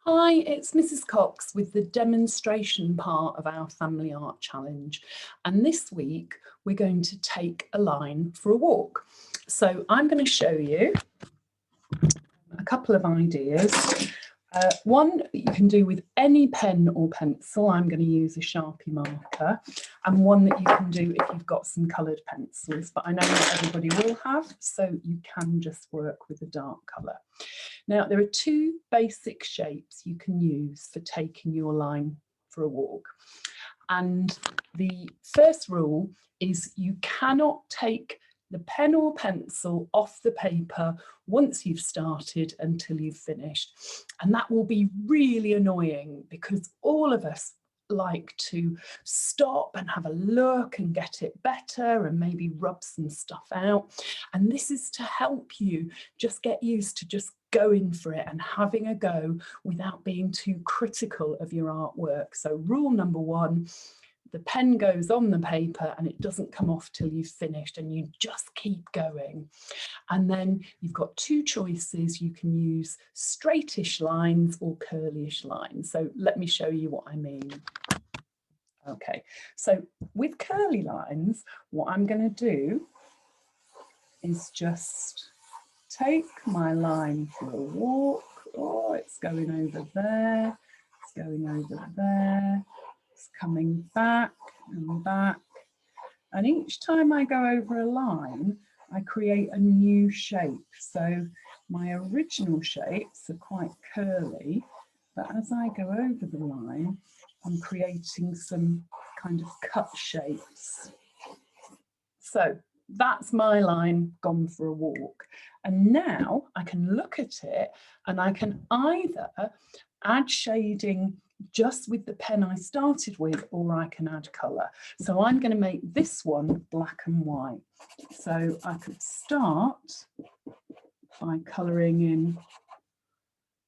Hi, it's Mrs. Cox with the demonstration part of our Family Art Challenge. And this week we're going to take a line for a walk. So I'm going to show you a couple of ideas. One that you can do with any pen or pencil. I'm going to use a Sharpie marker, and one that you can do if you've got some coloured pencils, but I know not everybody will have, so you can just work with a dark colour. Now, there are two basic shapes you can use for taking your line for a walk. And the first rule is you cannot take the pen or pencil off the paper once you've started until you've finished. And that will be really annoying because all of us like to stop and have a look and get it better and maybe rub some stuff out. And this is to help you just get used to just going for it and having a go without being too critical of your artwork. So rule number one, the pen goes on the paper and it doesn't come off till you've finished, and you just keep going. And then you've got two choices. You can use straightish lines or curlyish lines. So let me show you what I mean. Okay, so with curly lines, what I'm going to do is just take my line for a walk. Oh, it's going over there, it's going over there, it's coming back and back. And each time I go over a line, I create a new shape. So my original shapes are quite curly, but as I go over the line, I'm creating some kind of cut shapes. So that's my line gone for a walk. And now I can look at it and I can either add shading just with the pen I started with, or I can add colour. So I'm going to make this one black and white. So I could start by colouring in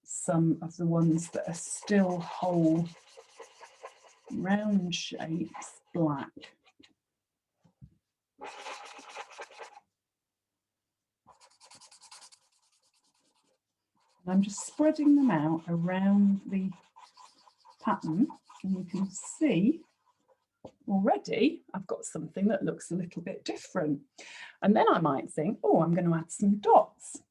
some of the ones that are still whole round shapes black. I'm just spreading them out around the pattern, and you can see already I've got something that looks a little bit different. And then I might think, oh, I'm going to add some dots.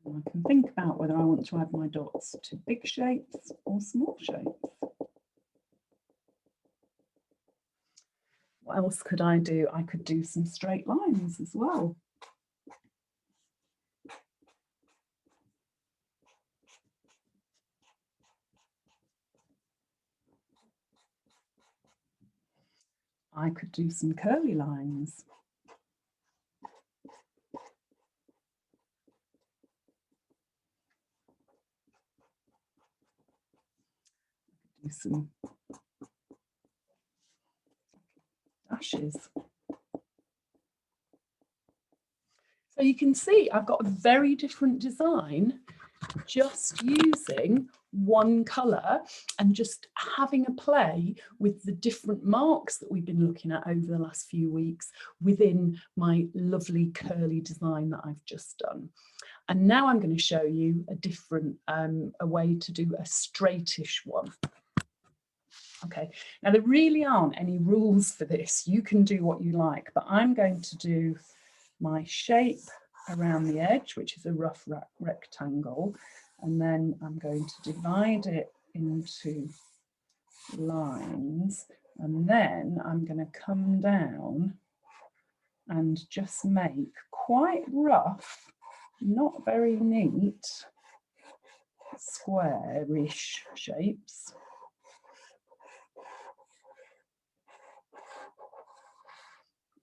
And I can think about whether I want to add my dots to big shapes or small shapes. What else could I do? I could do some straight lines as well. I could do some curly lines. Do some dashes. So you can see I've got a very different design just using one colour and just having a play with the different marks that we've been looking at over the last few weeks within my lovely curly design that I've just done. And now I'm going to show you a different a way to do a straightish one. Okay, now there really aren't any rules for this. You can do what you like, but I'm going to do my shape around the edge, which is a rough rectangle, and then I'm going to divide it into lines, and then I'm going to come down and just make quite rough, not very neat, squarish shapes.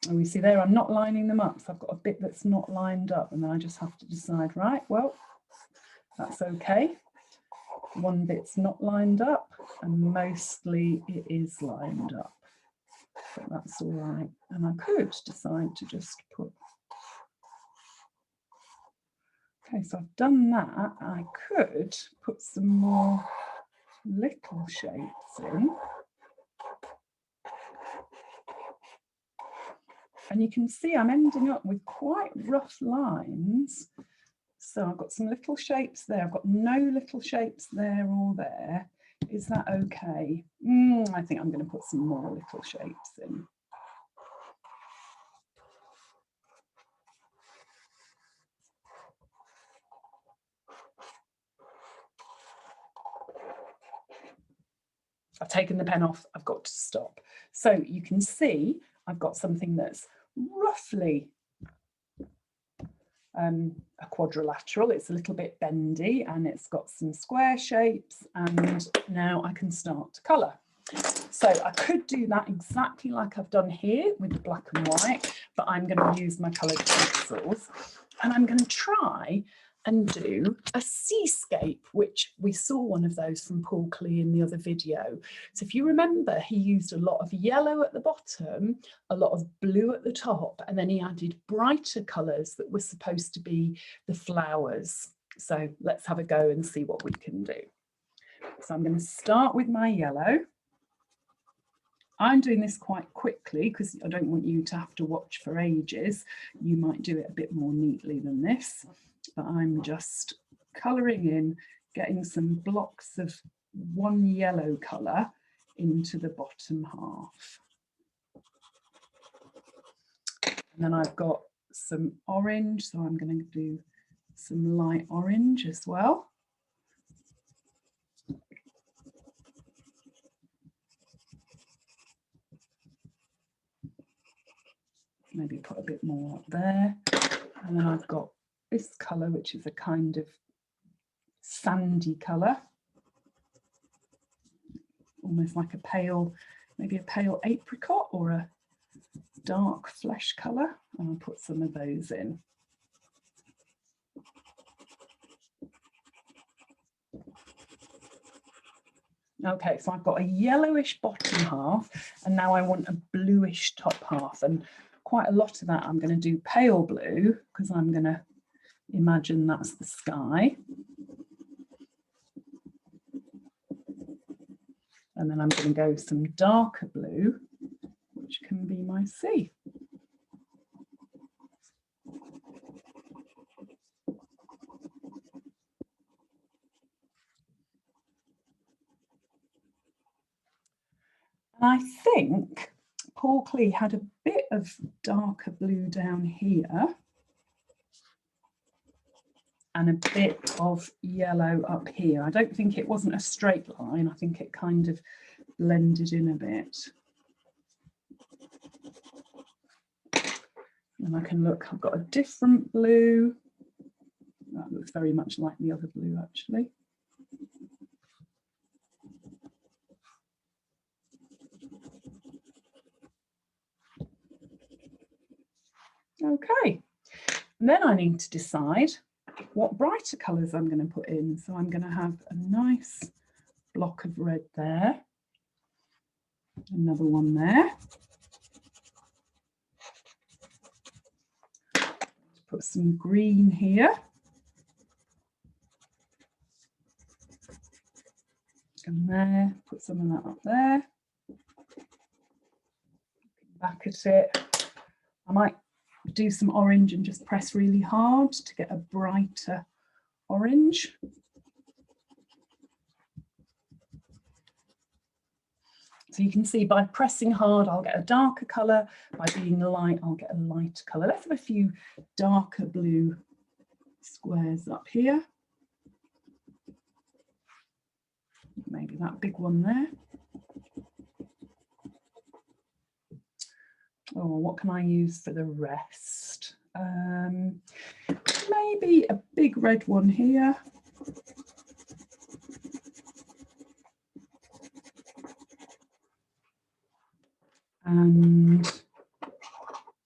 And we see there, I'm not lining them up. So I've got a bit that's not lined up, and then I just have to decide, right, well, that's okay. One bit's not lined up, and mostly it is lined up. But that's all right. And I could decide to just put... Okay, so I've done that. I could put some more little shapes in. And you can see I'm ending up with quite rough lines. So I've got some little shapes there. I've got no little shapes there or there. Is that okay? I think I'm going to put some more little shapes in. I've taken the pen off, I've got to stop. So you can see I've got something that's roughly a quadrilateral. It's a little bit bendy and it's got some square shapes, and now I can start to colour. So I could do that exactly like I've done here with the black and white, but I'm going to use my coloured pencils and I'm going to try and do a seascape, which we saw one of those from Paul Klee in the other video. So if you remember, he used a lot of yellow at the bottom, a lot of blue at the top, and then he added brighter colours that were supposed to be the flowers. So let's have a go and see what we can do. So I'm going to start with my yellow. I'm doing this quite quickly because I don't want you to have to watch for ages. You might do it a bit more neatly than this, but I'm just colouring in, getting some blocks of one yellow colour into the bottom half. And then I've got some orange, so I'm going to do some light orange as well. Maybe put a bit more up there. And then I've got this colour, which is a kind of sandy colour, almost like a pale, maybe a pale apricot or a dark flesh colour. And I'll put some of those in. Okay, so I've got a yellowish bottom half, and now I want a bluish top half. And quite a lot of that I'm going to do pale blue, because I'm going to imagine that's the sky. And then I'm going to go some darker blue, which can be my sea. And I think Paul Klee had a bit of darker blue down here and a bit of yellow up here. I don't think it wasn't a straight line. I think it kind of blended in a bit. And I can look, I've got a different blue. That looks very much like the other blue, actually. Okay, and then I need to decide what brighter colours I'm going to put in. So I'm going to have a nice block of red there, another one there. Put some green here. And there, put some of that up there. Back at it. I might do some orange and just press really hard to get a brighter orange. So you can see by pressing hard, I'll get a darker colour. By being light, I'll get a lighter colour. Let's have a few darker blue squares up here. Maybe that big one there. Oh, what can I use for the rest? Maybe a big red one here. And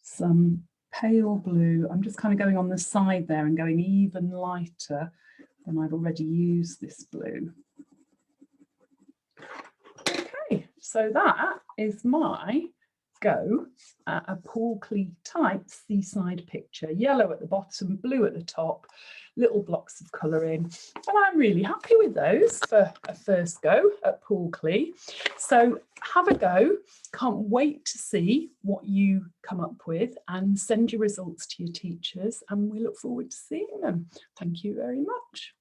some pale blue. I'm just kind of going on the side there and going even lighter than I've already used this blue. Okay, so that is my go at a Paul Klee type seaside picture, yellow at the bottom, blue at the top, little blocks of colouring, and I'm really happy with those for a first go at Paul Klee. So have a go, can't wait to see what you come up with, and send your results to your teachers, and we look forward to seeing them. Thank you very much.